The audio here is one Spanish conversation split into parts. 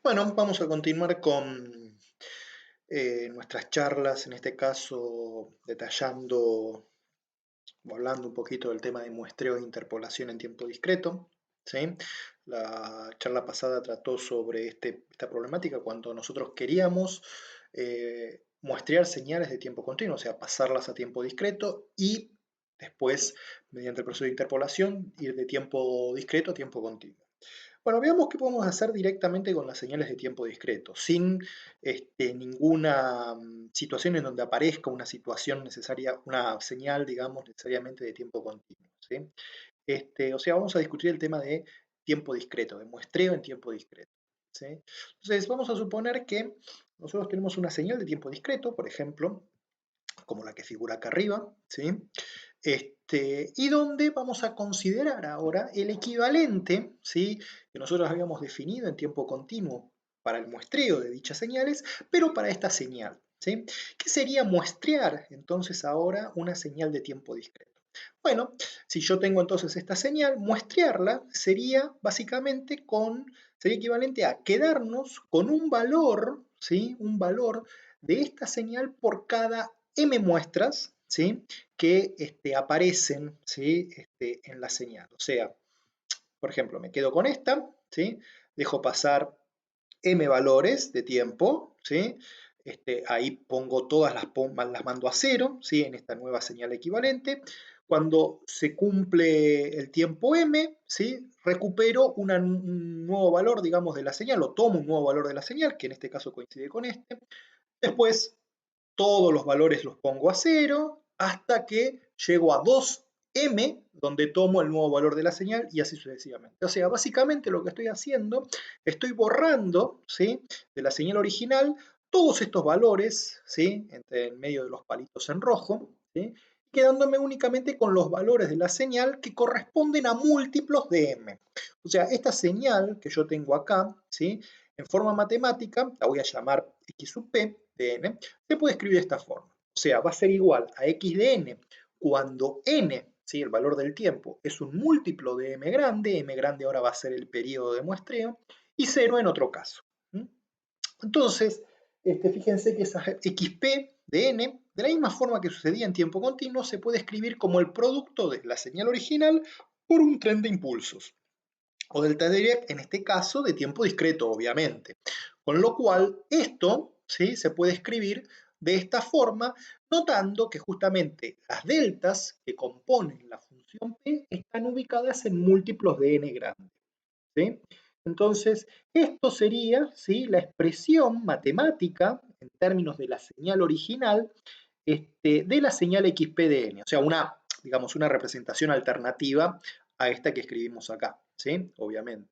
Bueno, vamos a continuar con nuestras charlas, en este caso detallando o hablando un poquito del tema de muestreo e interpolación en tiempo discreto. ¿Sí? La charla pasada trató sobre esta problemática cuando nosotros queríamos muestrear señales de tiempo continuo, o sea, pasarlas a tiempo discreto y después, mediante el proceso de interpolación, ir de tiempo discreto a tiempo continuo. Bueno, veamos qué podemos hacer directamente con las señales de tiempo discreto, sin ninguna situación en donde aparezca una situación necesaria, una señal, digamos, necesariamente de tiempo continuo. ¿Sí? O sea, vamos a discutir el tema de tiempo discreto, de muestreo en tiempo discreto. ¿Sí? Entonces, vamos a suponer que nosotros tenemos una señal de tiempo discreto, por ejemplo, como la que figura acá arriba, ¿sí? Y donde vamos a considerar ahora el equivalente, ¿sí? Que nosotros habíamos definido en tiempo continuo para el muestreo de dichas señales, pero para esta señal, ¿sí? ¿Qué sería muestrear entonces ahora una señal de tiempo discreto? Bueno, si yo tengo entonces esta señal, muestrearla sería básicamente sería equivalente a quedarnos con un valor, ¿sí? Un valor de esta señal por cada m muestras, ¿sí? Que aparecen, ¿sí? En la señal. O sea, por ejemplo, me quedo con esta, ¿sí? Dejo pasar m valores de tiempo, ¿sí? Ahí pongo todas las mando a cero, ¿sí? En esta nueva señal equivalente. Cuando se cumple el tiempo m, ¿sí? Recupero un nuevo valor, digamos, de la señal, o tomo un nuevo valor de la señal, que en este caso coincide con este. Después todos los valores los pongo a cero hasta que llego a 2m, donde tomo el nuevo valor de la señal y así sucesivamente. O sea, básicamente lo que estoy haciendo, estoy borrando, ¿sí? De la señal original todos estos valores, ¿sí? Entre el medio de los palitos en rojo, ¿sí? Quedándome únicamente con los valores de la señal que corresponden a múltiplos de m. O sea, esta señal que yo tengo acá, ¿sí? En forma matemática, la voy a llamar x sub p de n, se puede escribir de esta forma. O sea, va a ser igual a x de n cuando n, ¿sí? El valor del tiempo, es un múltiplo de m grande ahora va a ser el periodo de muestreo, y 0 en otro caso. Entonces, fíjense que esa xp de n, de la misma forma que sucedía en tiempo continuo, se puede escribir como el producto de la señal original por un tren de impulsos, o delta Dirac, en este caso, de tiempo discreto, obviamente. Con lo cual, esto, ¿sí? Se puede escribir de esta forma, notando que justamente las deltas que componen la función p están ubicadas en múltiplos de n grande. ¿Sí? Entonces, esto sería, ¿sí? La expresión matemática, en términos de la señal original, de la señal xp de n, o sea, digamos, una representación alternativa a esta que escribimos acá, ¿sí? Obviamente.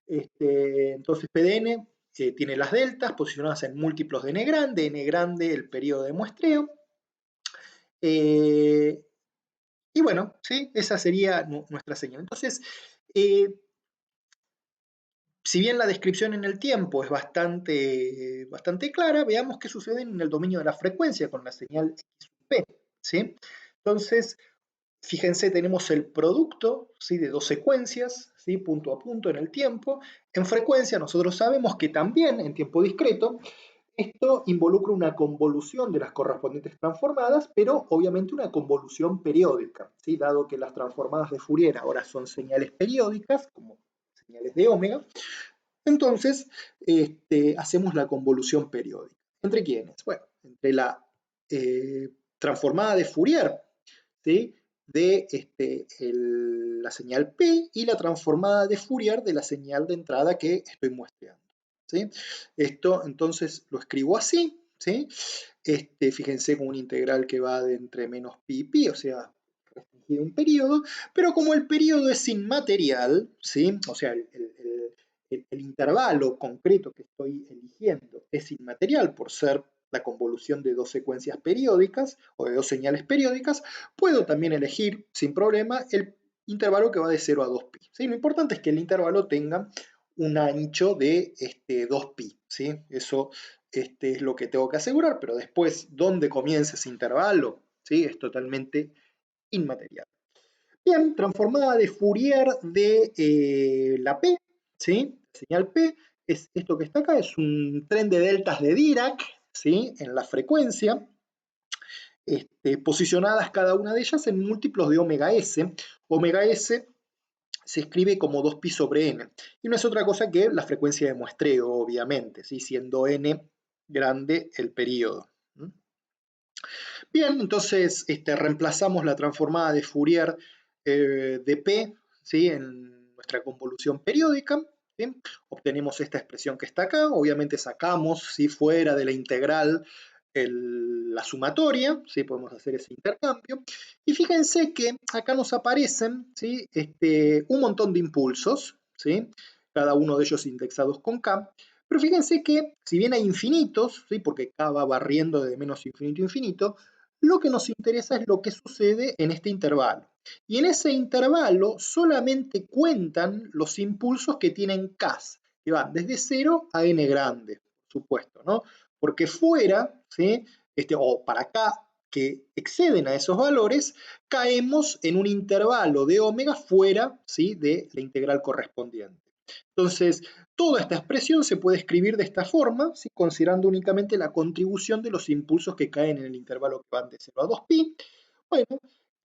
Entonces, PDN tiene las deltas posicionadas en múltiplos de n grande el periodo de muestreo. Eh, y bueno, ¿sí? Esa sería nuestra señal. Entonces, si bien la descripción en el tiempo es bastante clara, veamos qué sucede en el dominio de la frecuencia con la señal x sub p, ¿sí? Entonces, fíjense, tenemos el producto, ¿sí? De dos secuencias, ¿sí? Punto a punto en el tiempo. En frecuencia nosotros sabemos que también en tiempo discreto esto involucra una convolución de las correspondientes transformadas, pero obviamente una convolución periódica, ¿sí? Dado que las transformadas de Fourier ahora son señales periódicas, como señales de ómega, entonces hacemos la convolución periódica. ¿Entre quiénes? Bueno, entre la transformada de Fourier, ¿sí? De la señal P y la transformada de Fourier de la señal de entrada que estoy muestreando. ¿Sí? Esto entonces lo escribo así, ¿sí? Fíjense con una integral que va de entre menos pi y pi, o sea, restringido un periodo, pero como el periodo es inmaterial, ¿sí? O sea, el intervalo concreto que estoy eligiendo es inmaterial por ser la convolución de dos secuencias periódicas o de dos señales periódicas, puedo también elegir sin problema el intervalo que va de 0 a 2pi. ¿Sí? Lo importante es que el intervalo tenga un ancho de 2pi. ¿Sí? Eso es lo que tengo que asegurar, pero después, ¿dónde comienza ese intervalo? ¿Sí? Es totalmente inmaterial. Bien, transformada de Fourier de la P, ¿sí? Señal P, es esto que está acá, es un tren de deltas de Dirac, ¿sí? En la frecuencia, posicionadas cada una de ellas en múltiplos de omega s. Omega s se escribe como 2pi sobre n, y no es otra cosa que la frecuencia de muestreo, obviamente, ¿sí? Siendo n grande el periodo. Bien, entonces reemplazamos la transformada de Fourier de P, ¿sí? En nuestra convolución periódica, ¿sí? Obtenemos esta expresión que está acá, obviamente sacamos, ¿sí? Fuera de la integral la sumatoria, ¿sí? Podemos hacer ese intercambio, y fíjense que acá nos aparecen, ¿sí? Un montón de impulsos, ¿sí? Cada uno de ellos indexados con K, pero fíjense que si bien hay infinitos, ¿sí? Porque K va barriendo de menos infinito a infinito, lo que nos interesa es lo que sucede en este intervalo. Y en ese intervalo solamente cuentan los impulsos que tienen K, que van desde 0 a n grande, por supuesto, ¿no? Porque fuera, ¿sí? O para K, que exceden a esos valores, caemos en un intervalo de omega fuera, ¿sí? De la integral correspondiente. Entonces, toda esta expresión se puede escribir de esta forma, ¿sí? Considerando únicamente la contribución de los impulsos que caen en el intervalo que van de 0 a 2pi. Bueno,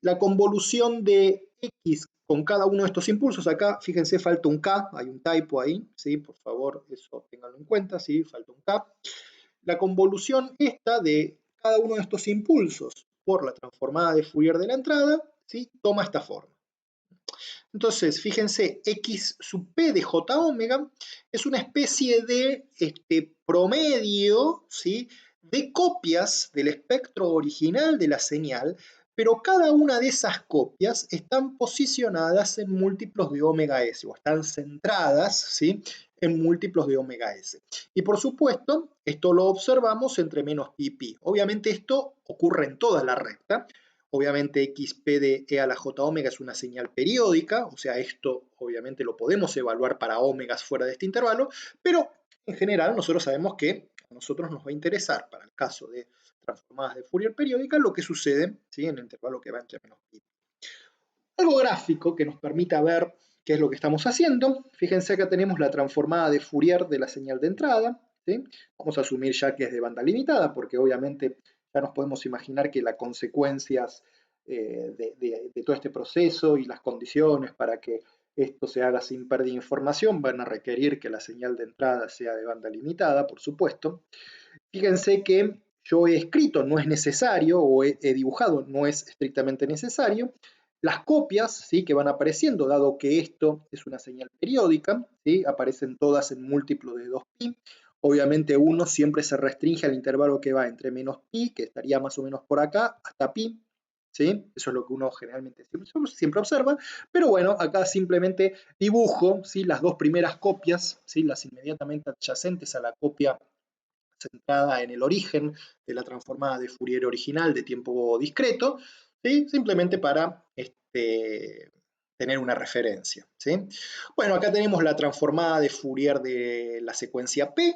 la convolución de x con cada uno de estos impulsos, acá fíjense falta un k, hay un typo ahí, ¿sí? Por favor, eso ténganlo en cuenta, ¿sí? Falta un k. La convolución esta de cada uno de estos impulsos por la transformada de Fourier de la entrada, ¿sí? Toma esta forma. Entonces, fíjense, x sub p de j omega es una especie de promedio, ¿sí? De copias del espectro original de la señal, pero cada una de esas copias están posicionadas en múltiplos de omega s, o están centradas, ¿sí? En múltiplos de omega s. Y por supuesto, esto lo observamos entre menos pi y pi. Obviamente esto ocurre en toda la recta. Obviamente xp de e a la j omega es una señal periódica, o sea, esto obviamente lo podemos evaluar para omegas fuera de este intervalo, pero en general nosotros sabemos que a nosotros nos va a interesar, para el caso de transformadas de Fourier periódica, lo que sucede, ¿sí? En el intervalo que va entre menos pi. Algo gráfico que nos permita ver qué es lo que estamos haciendo. Fíjense, acá tenemos la transformada de Fourier de la señal de entrada, ¿sí? Vamos a asumir ya que es de banda limitada, porque obviamente ya nos podemos imaginar que las consecuencias de todo este proceso y las condiciones para que esto se haga sin pérdida de información van a requerir que la señal de entrada sea de banda limitada, por supuesto. Fíjense que yo he escrito, no es necesario, o he dibujado, no es estrictamente necesario, las copias, ¿sí? Que van apareciendo, dado que esto es una señal periódica, ¿sí? Aparecen todas en múltiplo de 2pi. Obviamente uno siempre se restringe al intervalo que va entre menos pi, que estaría más o menos por acá, hasta pi, ¿sí? Eso es lo que uno generalmente siempre observa, pero bueno, acá simplemente dibujo, ¿sí? Las dos primeras copias, ¿sí? Las inmediatamente adyacentes a la copia centrada en el origen de la transformada de Fourier original de tiempo discreto, ¿sí? Simplemente para tener una referencia, ¿sí? Bueno, acá tenemos la transformada de Fourier de la secuencia P,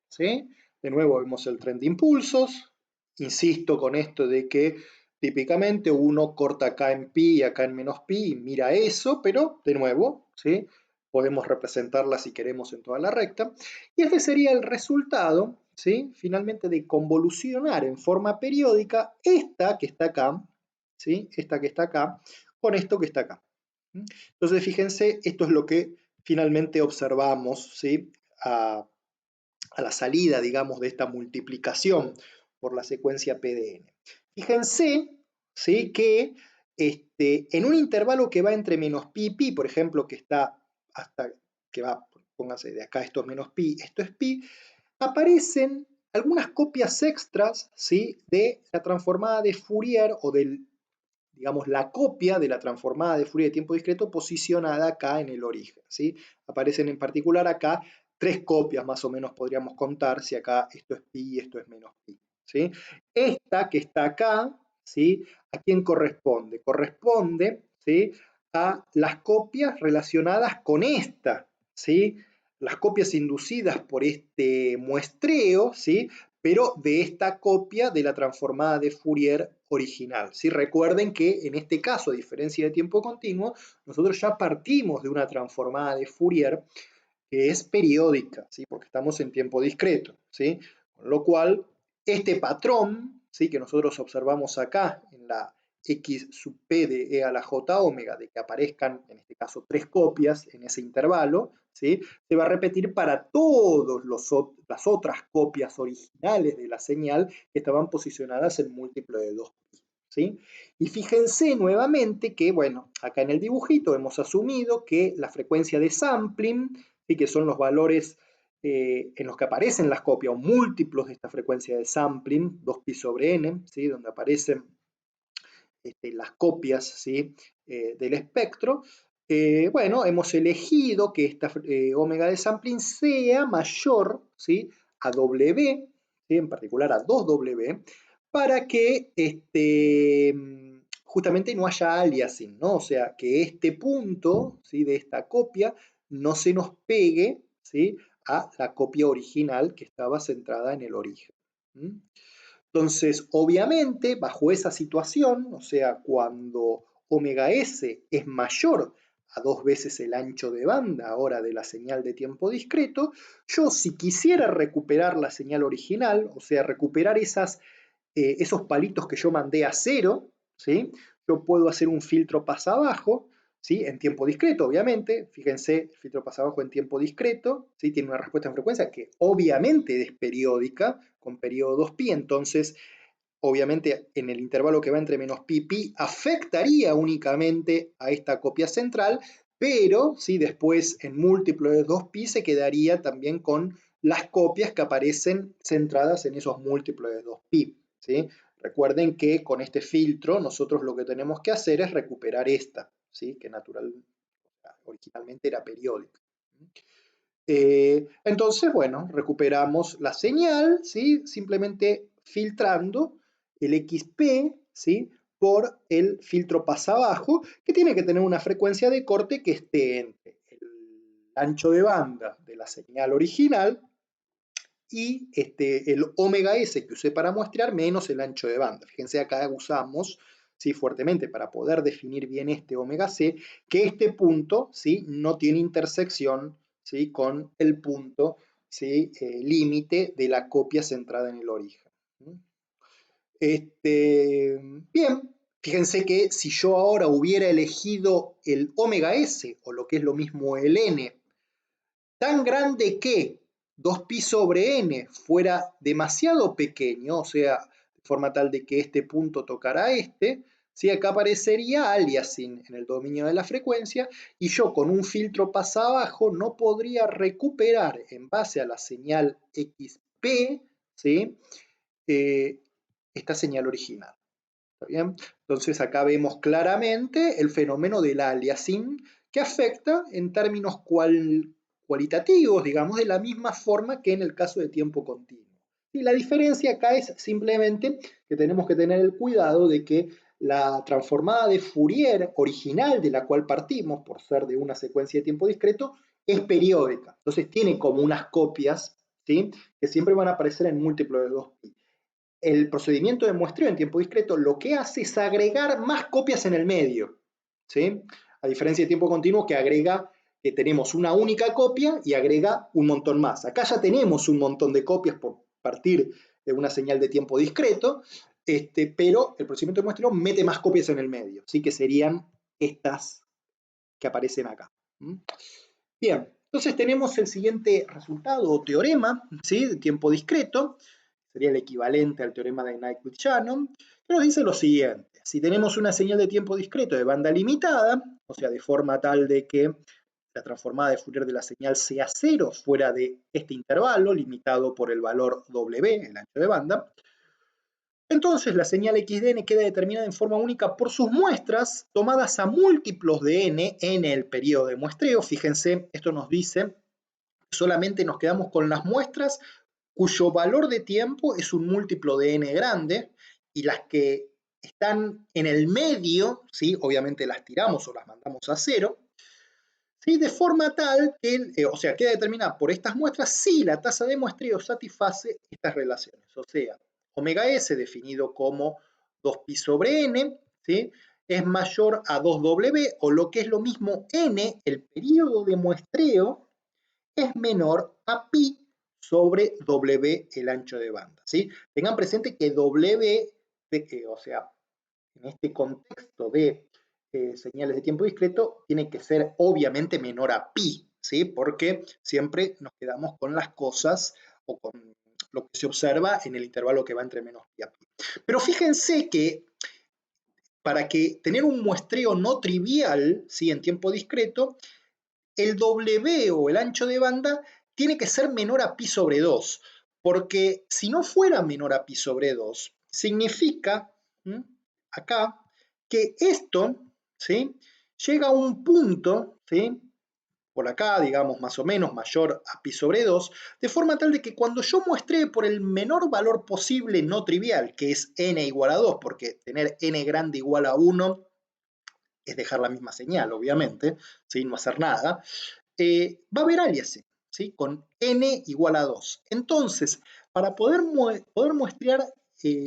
¿sí? De nuevo vemos el tren de impulsos. Insisto con esto de que típicamente uno corta acá en pi y acá en menos pi y mira eso, pero de nuevo, ¿sí? Podemos representarla si queremos en toda la recta. Y este sería el resultado, ¿sí? Finalmente de convolucionar en forma periódica esta que está acá, ¿sí? Esta que está acá, con esto que está acá. Entonces, fíjense, esto es lo que finalmente observamos, ¿sí? A la salida, digamos, de esta multiplicación por la secuencia PDN. Fíjense, ¿sí? Que en un intervalo que va entre menos pi y pi, por ejemplo, que está hasta que va, pónganse de acá esto es menos pi, esto es pi, aparecen algunas copias extras, ¿sí? De la transformada de Fourier o del, digamos, la copia de la transformada de Fourier de tiempo discreto posicionada acá en el origen, ¿sí? Aparecen en particular acá 3 copias más o menos podríamos contar si acá esto es pi y esto es menos pi, ¿sí? Esta que está acá, ¿sí? ¿A quién corresponde? Corresponde, ¿sí? A las copias relacionadas con esta, ¿sí? Las copias inducidas por este muestreo, ¿sí? Pero de esta copia de la transformada de Fourier original, ¿sí? Recuerden que en este caso, a diferencia de tiempo continuo, nosotros ya partimos de una transformada de Fourier que es periódica, ¿sí? Porque estamos en tiempo discreto, ¿sí? Con lo cual, este patrón, ¿sí? Que nosotros observamos acá en la x sub p de e a la j omega, de que aparezcan, en este caso, 3 copias en ese intervalo, ¿sí? Se va a repetir para todas las otras copias originales de la señal que estaban posicionadas en múltiplo de 2. ¿Sí? Y fíjense nuevamente que, bueno, acá en el dibujito hemos asumido que la frecuencia de sampling, ¿sí? Que son los valores en los que aparecen las copias o múltiplos de esta frecuencia de sampling, 2pi sobre n, ¿sí? Donde aparecen las copias, ¿sí? Del espectro. Bueno, hemos elegido que esta omega de sampling sea mayor, ¿sí? A W, ¿sí? En particular a 2W, para que justamente no haya aliasing, ¿no? O sea, que este punto, ¿sí? De esta copia no se nos pegue, ¿sí? A la copia original que estaba centrada en el origen. ¿Mm? Entonces, obviamente, bajo esa situación, o sea, cuando omega s es mayor a 2 veces el ancho de banda ahora de la señal de tiempo discreto, yo si quisiera recuperar la señal original, o sea, recuperar esos palitos que yo mandé a cero, ¿sí? Yo puedo hacer un filtro pasa abajo, ¿sí? En tiempo discreto, obviamente. Fíjense, el filtro pasa abajo en tiempo discreto, ¿sí? Tiene una respuesta en frecuencia que obviamente es periódica, con periodo 2pi, entonces obviamente en el intervalo que va entre menos pi, pi, afectaría únicamente a esta copia central, pero ¿sí? Después en múltiplo de 2pi se quedaría también con las copias que aparecen centradas en esos múltiplos de 2pi. ¿Sí? Recuerden que con este filtro nosotros lo que tenemos que hacer es recuperar esta, ¿sí? Que originalmente era periódica. Entonces, bueno, recuperamos la señal, ¿sí? Simplemente filtrando el XP, ¿sí? Por el filtro pasa abajo, que tiene que tener una frecuencia de corte que esté entre el ancho de banda de la señal original y el omega s que usé para muestrear menos el ancho de banda. Fíjense, acá usamos, ¿sí? Fuertemente para poder definir bien este omega c, que este punto, ¿sí? No tiene intersección, ¿sí? Con el punto, ¿sí? Límite de la copia centrada en el origen. Bien, fíjense que si yo ahora hubiera elegido el omega s, o lo que es lo mismo el n, tan grande que 2pi sobre n fuera demasiado pequeño, o sea, de forma tal de que este punto tocara este, ¿sí? Acá aparecería aliasing en el dominio de la frecuencia y yo con un filtro pasa abajo no podría recuperar en base a la señal XP, ¿sí? Esta señal original. ¿Está bien? Entonces acá vemos claramente el fenómeno del aliasing que afecta en términos cualitativos, digamos, de la misma forma que en el caso de tiempo continuo. Y la diferencia acá es simplemente que tenemos que tener el cuidado de que la transformada de Fourier original de la cual partimos, por ser de una secuencia de tiempo discreto, es periódica. Entonces tiene como unas copias, ¿sí? Que siempre van a aparecer en múltiplo de 2pi. El procedimiento de muestreo en tiempo discreto lo que hace es agregar más copias en el medio, ¿sí? A diferencia de tiempo continuo que agrega, que tenemos una única copia y agrega un montón más. Acá ya tenemos un montón de copias por partir de una señal de tiempo discreto, pero el procedimiento de muestreo mete más copias en el medio, ¿sí? Que serían estas que aparecen acá. Bien, entonces tenemos el siguiente resultado o teorema, ¿sí? De tiempo discreto, sería el equivalente al teorema de Nyquist-Shannon, que nos dice lo siguiente: si tenemos una señal de tiempo discreto de banda limitada, o sea, de forma tal de que la transformada de Fourier de la señal sea cero fuera de este intervalo, limitado por el valor W, el ancho de banda, entonces la señal x de n queda determinada en forma única por sus muestras tomadas a múltiplos de n en el periodo de muestreo. Fíjense, esto nos dice solamente nos quedamos con las muestras cuyo valor de tiempo es un múltiplo de n grande, y las que están en el medio, ¿sí? Obviamente las tiramos o las mandamos a cero, ¿sí? De forma tal que, o sea, queda determinada por estas muestras si la tasa de muestreo satisface estas relaciones, o sea, omega s definido como 2pi sobre n, ¿sí? Es mayor a 2w, o lo que es lo mismo n, el periodo de muestreo, es menor a pi sobre W, el ancho de banda, ¿sí? Tengan presente que W, o sea, en este contexto de señales de tiempo discreto, tiene que ser obviamente menor a pi, ¿sí? Porque siempre nos quedamos con las cosas o con lo que se observa en el intervalo que va entre menos pi a pi. Pero fíjense que para que tener un muestreo no trivial, ¿sí? En tiempo discreto, el W o el ancho de banda tiene que ser menor a pi sobre 2, porque si no fuera menor a pi sobre 2, significa acá que esto, ¿sí? Llega a un punto, ¿sí? Por acá, digamos, más o menos mayor a pi sobre 2, de forma tal de que cuando yo muestré por el menor valor posible no trivial, que es n igual a 2, porque tener n grande igual a 1 es dejar la misma señal, obviamente, ¿sí? No hacer nada, va a haber aliasing, ¿sí? Con n igual a 2. Entonces, para poder muestrear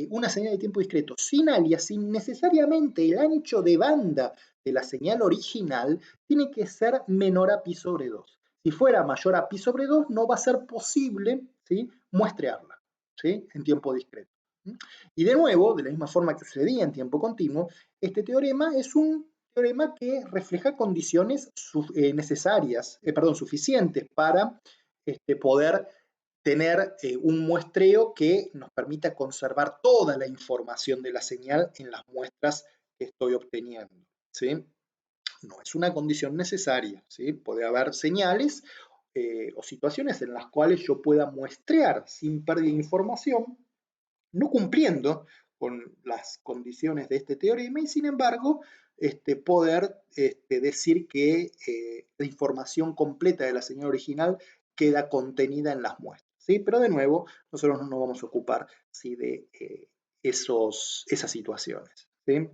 una señal de tiempo discreto sin aliasing, necesariamente el ancho de banda de la señal original tiene que ser menor a pi sobre 2. Si fuera mayor a pi sobre 2, no va a ser posible, ¿sí? Muestrearla, ¿sí? En tiempo discreto. Y de nuevo, de la misma forma que sucedía en tiempo continuo, este teorema es un teorema que refleja condiciones necesarias, suficientes para poder tener un muestreo que nos permita conservar toda la información de la señal en las muestras que estoy obteniendo, ¿sí? No es una condición necesaria, ¿sí? Puede haber señales o situaciones en las cuales yo pueda muestrear sin pérdida de información, no cumpliendo con las condiciones de este teorema y sin embargo poder decir que la información completa de la señal original queda contenida en las muestras, ¿sí? Pero de nuevo, nosotros no nos vamos a ocupar, ¿sí? De esas situaciones, ¿sí?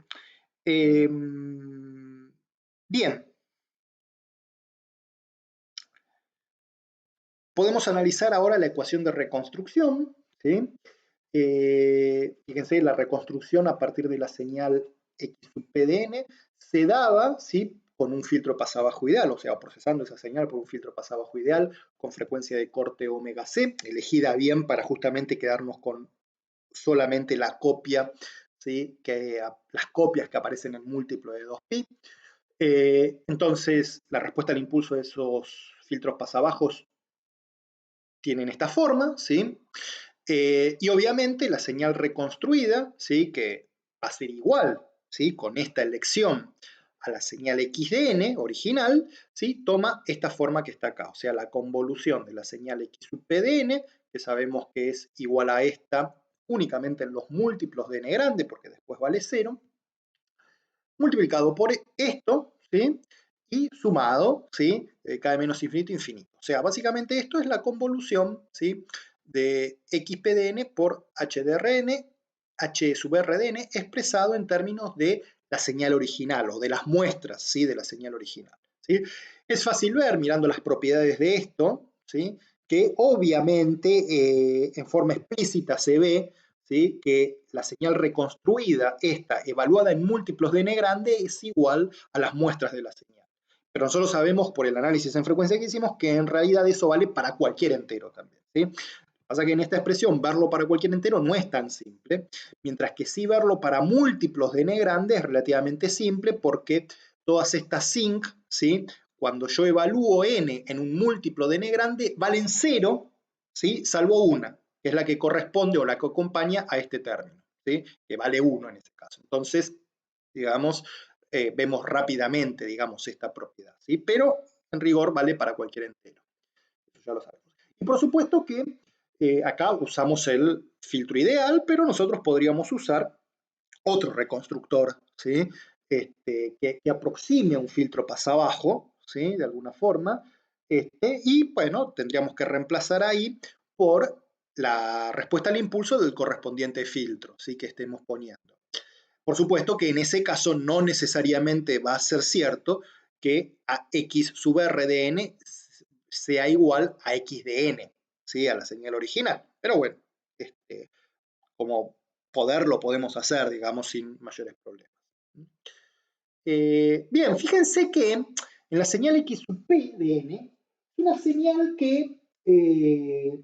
Bien, podemos analizar ahora la ecuación de reconstrucción, ¿sí? Fíjense, la reconstrucción a partir de la señal X sub P de n se daba, ¿sí? Con un filtro pasabajo ideal, o sea, procesando esa señal por un filtro pasabajo ideal con frecuencia de corte omega c, elegida bien para justamente quedarnos con solamente la copia, ¿sí? Las copias que aparecen en múltiplo de 2pi. Entonces, la respuesta al impulso de esos filtros pasabajos tienen esta forma, ¿sí? Y obviamente la señal reconstruida, ¿sí? Que va a ser igual, ¿sí? Con esta elección a la señal x de n original, ¿sí? Toma esta forma que está acá, o sea, la convolución de la señal x sub p de n, que sabemos que es igual a esta únicamente en los múltiplos de n grande, porque después vale 0, multiplicado por esto, ¿sí? Y sumado, ¿sí? K de menos infinito a infinito. O sea, básicamente esto es la convolución, ¿sí? De xp de n por h de rn, h sub r de n, expresado en términos de la señal original o de las muestras, ¿sí? De la señal original, ¿sí? Es fácil ver, mirando las propiedades de esto, ¿sí? Que obviamente en forma explícita se ve, ¿sí? Que la señal reconstruida, esta evaluada en múltiplos de n grande, es igual a las muestras de la señal. Pero nosotros sabemos por el análisis en frecuencia que hicimos que en realidad eso vale para cualquier entero también, ¿sí? Pasa que en esta expresión verlo para cualquier entero no es tan simple, mientras que sí verlo para múltiplos de n grande es relativamente simple porque todas estas sinc, ¿sí? Cuando yo evalúo n en un múltiplo de n grande, valen 0, ¿sí? Salvo una, que es la que corresponde o la que acompaña a este término, ¿sí? Que vale 1 en este caso. Entonces, digamos, vemos rápidamente, digamos, esta propiedad, ¿sí? Pero en rigor vale para cualquier entero. Eso ya lo sabemos. Y por supuesto que acá usamos el filtro ideal, pero nosotros podríamos usar otro reconstructor, ¿sí? Que aproxime a un filtro pasabajo, ¿sí? De alguna forma, y bueno, tendríamos que reemplazar ahí por la respuesta al impulso del correspondiente filtro, ¿sí? Que estemos poniendo. Por supuesto que en ese caso no necesariamente va a ser cierto que a x sub r de n sea igual a x de n, ¿sí? A la señal original. Pero bueno, como poder lo podemos hacer, digamos, sin mayores problemas. Bien, fíjense que en la señal x sub p de n, una señal que tiene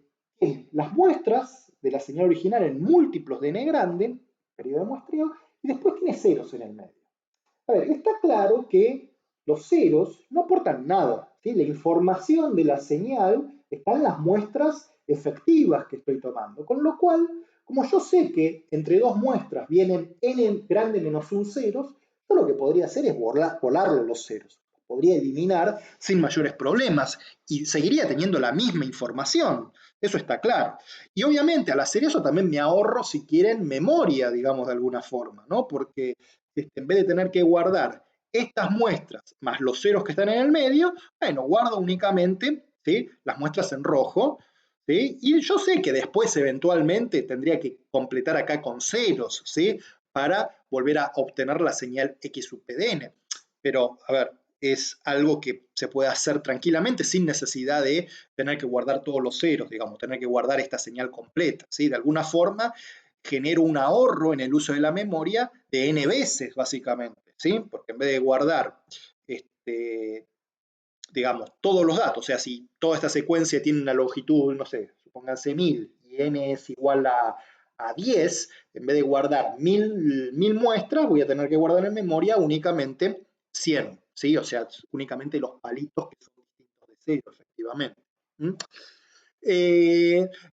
las muestras de la señal original en múltiplos de n grande, periodo de muestreo, y después tiene ceros en el medio. A ver, está claro que los ceros no aportan nada, ¿sí? La información de la señal está en las muestras efectivas que estoy tomando, con lo cual, como yo sé que entre dos muestras vienen n grande menos un ceros, yo lo que podría hacer es volarlo los ceros. Podría eliminar sin mayores problemas y seguiría teniendo la misma información. Eso está claro. Y obviamente al hacer eso también me ahorro, si quieren, memoria, digamos, de alguna forma, ¿no? Porque en vez de tener que guardar estas muestras más los ceros que están en el medio, bueno, guardo únicamente, ¿sí?, las muestras en rojo, ¿sí? Y yo sé que después eventualmente tendría que completar acá con ceros, ¿sí?, para volver a obtener la señal X sub P de n. Pero, a ver, es algo que se puede hacer tranquilamente sin necesidad de tener que guardar todos los ceros, digamos, tener que guardar esta señal completa, ¿sí? De alguna forma genero un ahorro en el uso de la memoria de n veces, básicamente, ¿sí? Porque en vez de guardar, digamos, todos los datos, o sea, si toda esta secuencia tiene una longitud, no sé, supónganse 1000 y n es igual a 10, en vez de guardar 1000 muestras, voy a tener que guardar en memoria únicamente 100, ¿sí? O sea, únicamente los palitos que son distintos de 0, efectivamente. ¿Mm?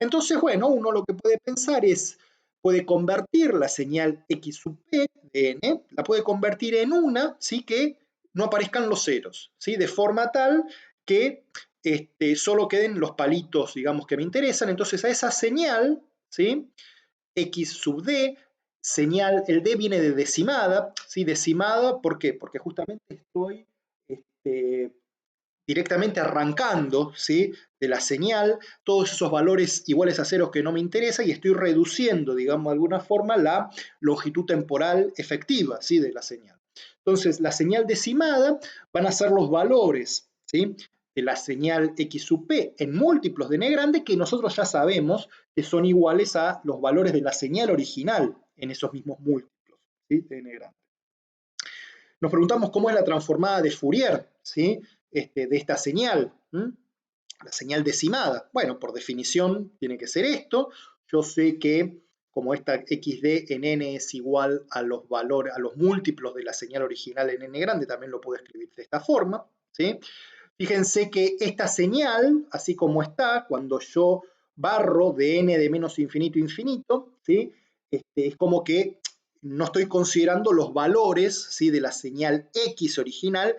Entonces, bueno, uno lo que puede pensar es, puede convertir la señal X sub P de n, la puede convertir en una, ¿sí?, que no aparezcan los ceros, ¿sí?, de forma tal que solo queden los palitos, digamos, que me interesan. Entonces a esa señal, ¿sí?, X sub D, señal, el D viene de decimada, ¿sí? Decimada, ¿por qué? Porque justamente estoy directamente arrancando, ¿sí?, de la señal todos esos valores iguales a ceros que no me interesa y estoy reduciendo, digamos, de alguna forma la longitud temporal efectiva, ¿sí?, de la señal. Entonces, la señal decimada van a ser los valores, ¿sí?, de la señal X sub P en múltiplos de n grande que nosotros ya sabemos que son iguales a los valores de la señal original en esos mismos múltiplos, ¿sí?, de n grande. Nos preguntamos cómo es la transformada de Fourier, ¿sí?, de esta señal, la señal decimada. Bueno, por definición tiene que ser esto. Yo sé que como esta xd en n es igual a los valores, a los múltiplos de la señal original en n grande, también lo puedo escribir de esta forma, ¿sí? Fíjense que esta señal, así como está, cuando yo barro de n de menos infinito a infinito, ¿sí?, es como que no estoy considerando los valores, ¿sí?, de la señal X original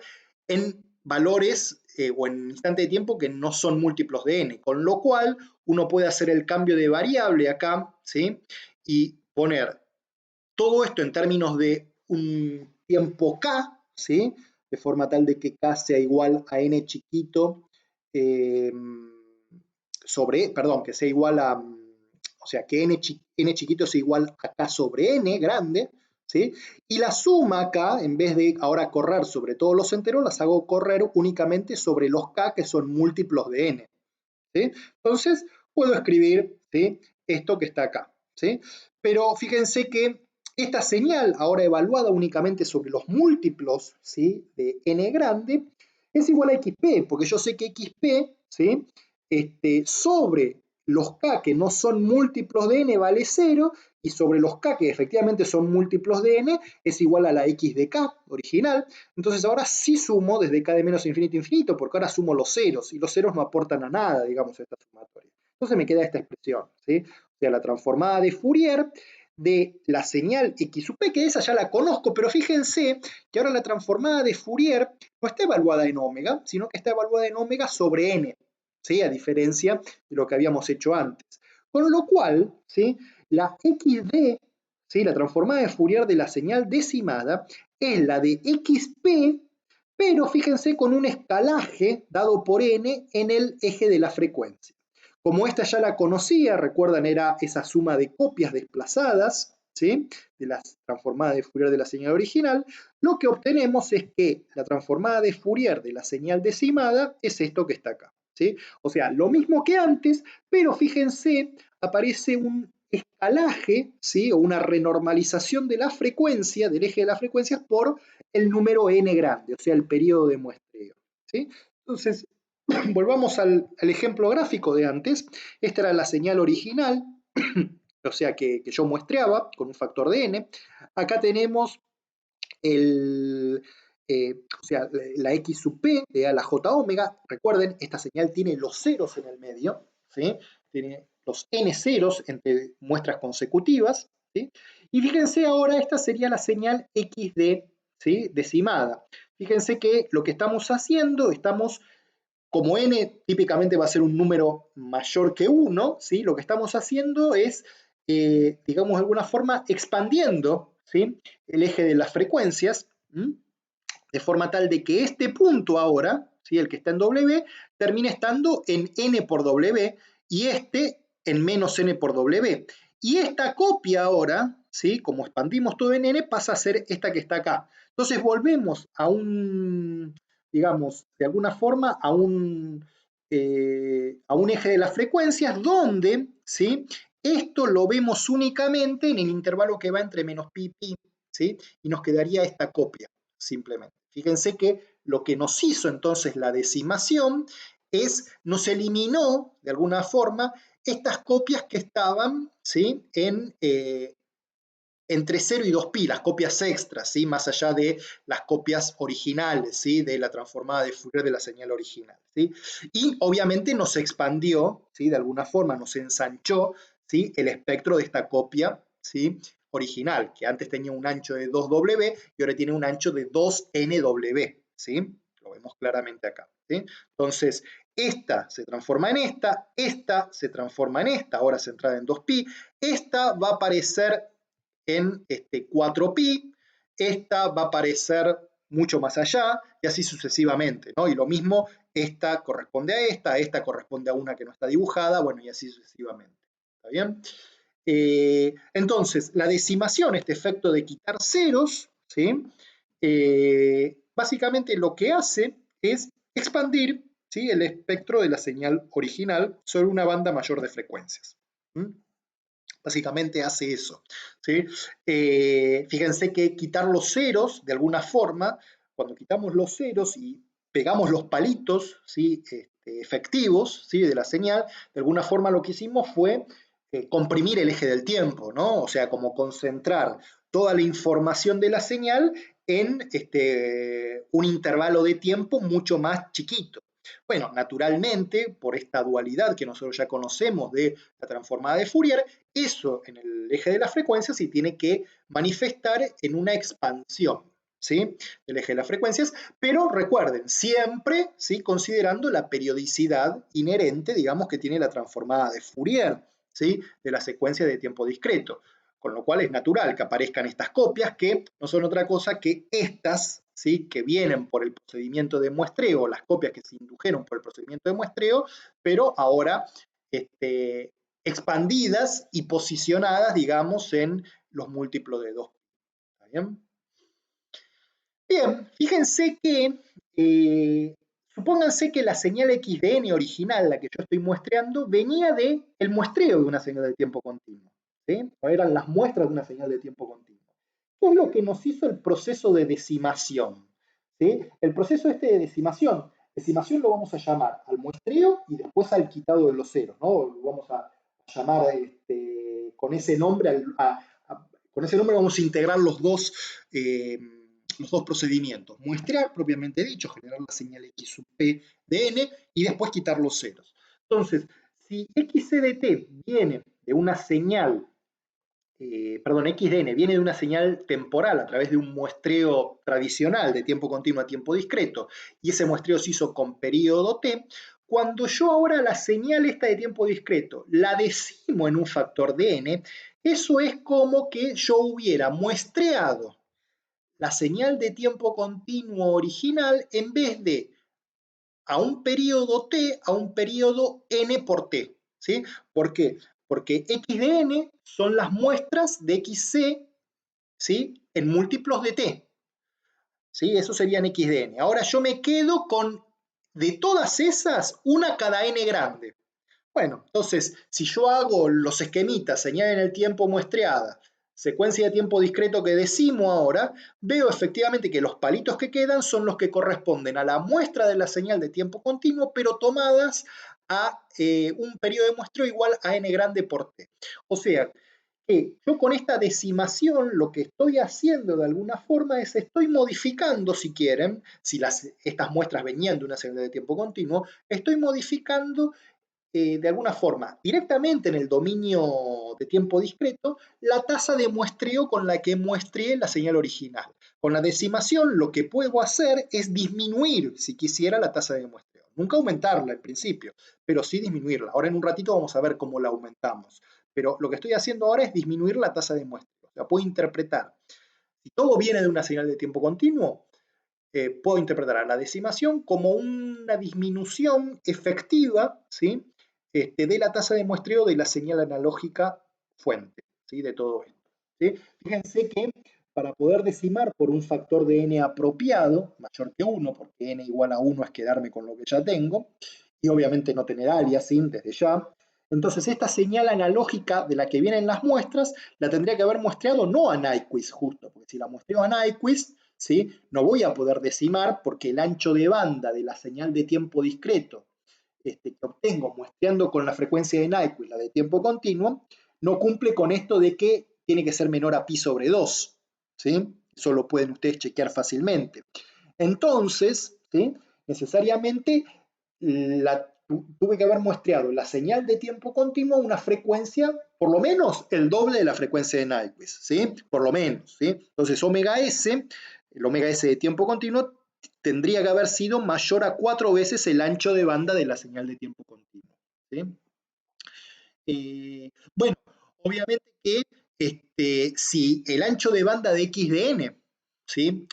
en valores o en instante de tiempo que no son múltiplos de n, con lo cual uno puede hacer el cambio de variable acá, ¿sí?, y poner todo esto en términos de un tiempo k, ¿sí?, de forma tal de que k sea igual a n chiquito que sea igual a, o sea, que n chiquito sea igual a k sobre n grande, ¿sí? Y la suma acá, en vez de ahora correr sobre todos los enteros, las hago correr únicamente sobre los k que son múltiplos de n, ¿sí? Entonces, puedo escribir, ¿sí?, esto que está acá, ¿sí? Pero fíjense que esta señal, ahora evaluada únicamente sobre los múltiplos, ¿sí?, de n grande, es igual a xp, porque yo sé que xp, ¿sí?, sobre los k que no son múltiplos de n vale 0, y sobre los k que efectivamente son múltiplos de n es igual a la x de k original. Entonces ahora sí sumo desde k de menos infinito a infinito, porque ahora sumo los ceros, y los ceros no aportan a nada, digamos, a esta sumatoria. Entonces me queda esta expresión, ¿sí? O sea, la transformada de Fourier de la señal X sub P, que esa ya la conozco, pero fíjense que ahora la transformada de Fourier no está evaluada en omega, sino que está evaluada en omega sobre n, ¿sí?, a diferencia de lo que habíamos hecho antes. Con lo cual, ¿sí?, la xd, ¿sí?, la transformada de Fourier de la señal decimada, es la de xp, pero fíjense con un escalaje dado por n en el eje de la frecuencia. Como esta ya la conocía, recuerdan, era esa suma de copias desplazadas, ¿sí?, de la transformada de Fourier de la señal original, lo que obtenemos es que la transformada de Fourier de la señal decimada es esto que está acá, ¿sí? O sea, lo mismo que antes, pero fíjense, aparece un escalaje, ¿sí?, o una renormalización de la frecuencia, del eje de las frecuencias, por el número n grande, o sea, el periodo de muestreo, ¿sí? Entonces, Volvamos al ejemplo gráfico de antes. Esta era la señal original, o sea, que yo muestreaba con un factor de n. Acá tenemos o sea, la x sub p de a la j omega. Recuerden, esta señal tiene los ceros en el medio, ¿sí? Tiene los n ceros entre muestras consecutivas, ¿sí? Y fíjense ahora, esta sería la señal xd, ¿sí? Decimada. Fíjense que lo que estamos haciendo, como n típicamente va a ser un número mayor que 1, ¿sí? Lo que estamos haciendo es, digamos de alguna forma, expandiendo, ¿sí? El eje de las frecuencias, ¿sí? De forma tal de que este punto ahora, ¿sí? El que está en W, termine estando en n por W y este en menos n por W. Y esta copia ahora, ¿sí? Como expandimos todo en n, pasa a ser esta que está acá. Entonces volvemos a un, digamos, de alguna forma a un eje de las frecuencias donde, ¿sí? Esto lo vemos únicamente en el intervalo que va entre menos pi y pi, ¿sí? Y nos quedaría esta copia, simplemente. Fíjense que lo que nos hizo entonces la decimación nos eliminó, de alguna forma, estas copias que estaban, ¿sí? Entre 0 y 2pi, las copias extras, ¿sí? Más allá de las copias originales, ¿sí? De la transformada de Fourier de la señal original, ¿sí? Y obviamente nos expandió, ¿sí? De alguna forma nos ensanchó, ¿sí? El espectro de esta copia, ¿sí? Original, que antes tenía un ancho de 2W y ahora tiene un ancho de 2NW, ¿sí? Lo vemos claramente acá, ¿sí? Entonces, esta se transforma en esta se transforma en esta, ahora centrada en 2pi, esta va a aparecer en 4pi, esta va a aparecer mucho más allá y así sucesivamente, ¿no? Y lo mismo, esta corresponde a esta corresponde a una que no está dibujada, bueno, y así sucesivamente. ¿Está bien? Entonces, la decimación, este efecto de quitar ceros, ¿sí? Básicamente lo que hace es expandir, ¿sí? El espectro de la señal original sobre una banda mayor de frecuencias. ¿Mm? Básicamente hace eso, ¿sí? Fíjense que quitar los ceros, de alguna forma, cuando quitamos los ceros y pegamos los palitos, ¿sí? Efectivos, ¿sí? De la señal, de alguna forma lo que hicimos fue comprimir el eje del tiempo, ¿no? O sea, como concentrar toda la información de la señal en un intervalo de tiempo mucho más chiquito. Bueno, naturalmente, por esta dualidad que nosotros ya conocemos de la transformada de Fourier, eso en el eje de las frecuencias se tiene que manifestar en una expansión, ¿sí? Del eje de las frecuencias, pero recuerden, siempre, ¿sí? Considerando la periodicidad inherente, digamos, que tiene la transformada de Fourier, ¿sí? De la secuencia de tiempo discreto. Con lo cual es natural que aparezcan estas copias que no son otra cosa que estas, ¿sí? Que vienen por el procedimiento de muestreo, las copias que se indujeron por el procedimiento de muestreo, pero ahora expandidas y posicionadas, digamos, en los múltiplos de 2. ¿Está bien? Bien, fíjense que, supónganse que la señal XDN original, la que yo estoy muestreando, venía del muestreo de una señal de tiempo continuo, ¿sí? O eran las muestras de una señal de tiempo continuo. ¿Qué es lo que nos hizo el proceso de decimación? ¿Sí? El proceso de decimación lo vamos a llamar al muestreo y después al quitado de los ceros, ¿no? Lo vamos a llamar con ese nombre, con ese nombre vamos a integrar los dos procedimientos. Muestrear, propiamente dicho, generar la señal X sub P de N y después quitar los ceros. Entonces, si XCDT viene de una señal XDN viene de una señal temporal a través de un muestreo tradicional de tiempo continuo a tiempo discreto y ese muestreo se hizo con periodo T, cuando yo ahora la señal esta de tiempo discreto la decimo en un factor de n, eso es como que yo hubiera muestreado la señal de tiempo continuo original en vez de a un periodo t a un periodo n por t. ¿Sí? ¿Por qué? Porque x de n son las muestras de xc, ¿sí? En múltiplos de t. ¿Sí? Eso serían x de n. Ahora yo me quedo con, de todas esas, una cada n grande. Bueno, entonces, si yo hago los esquemitas, señal en el tiempo muestreada, secuencia de tiempo discreto que decimo ahora, veo efectivamente que los palitos que quedan son los que corresponden a la muestra de la señal de tiempo continuo, pero tomadas a un periodo de muestreo igual a n grande por t. O sea, que yo con esta decimación lo que estoy haciendo de alguna forma es estoy modificando, si quieren, si estas muestras venían de una señal de tiempo continuo, estoy modificando de alguna forma directamente en el dominio de tiempo discreto la tasa de muestreo con la que muestreé la señal original. Con la decimación lo que puedo hacer es disminuir, si quisiera, la tasa de muestreo. Nunca aumentarla en principio, pero sí disminuirla. Ahora en un ratito vamos a ver cómo la aumentamos. Pero lo que estoy haciendo ahora es disminuir la tasa de muestreo. La puedo interpretar. Si todo viene de una señal de tiempo continuo, puedo interpretar a la decimación como una disminución efectiva, ¿sí? De la tasa de muestreo de la señal analógica fuente, ¿sí? De todo esto. ¿Sí? Fíjense que para poder decimar por un factor de n apropiado, mayor que 1, porque n igual a 1 es quedarme con lo que ya tengo, y obviamente no tener aliasing desde ya, entonces esta señal analógica de la que vienen las muestras la tendría que haber muestreado no a Nyquist justo, porque si la muestreo a Nyquist, ¿sí? No voy a poder decimar porque el ancho de banda de la señal de tiempo discreto que obtengo muestreando con la frecuencia de Nyquist, la de tiempo continuo, no cumple con esto de que tiene que ser menor a pi sobre 2. ¿Sí? Eso lo pueden ustedes chequear fácilmente. Entonces, ¿sí? Necesariamente tuve que haber muestreado la señal de tiempo continuo a una frecuencia por lo menos el doble de la frecuencia de Nyquist, ¿sí? Por lo menos, ¿sí? Entonces omega S, el omega S de tiempo continuo, tendría que haber sido mayor a 4 veces el ancho de banda de la señal de tiempo continuo, ¿sí? Bueno, obviamente que si el ancho de banda de x de n, ¿sí?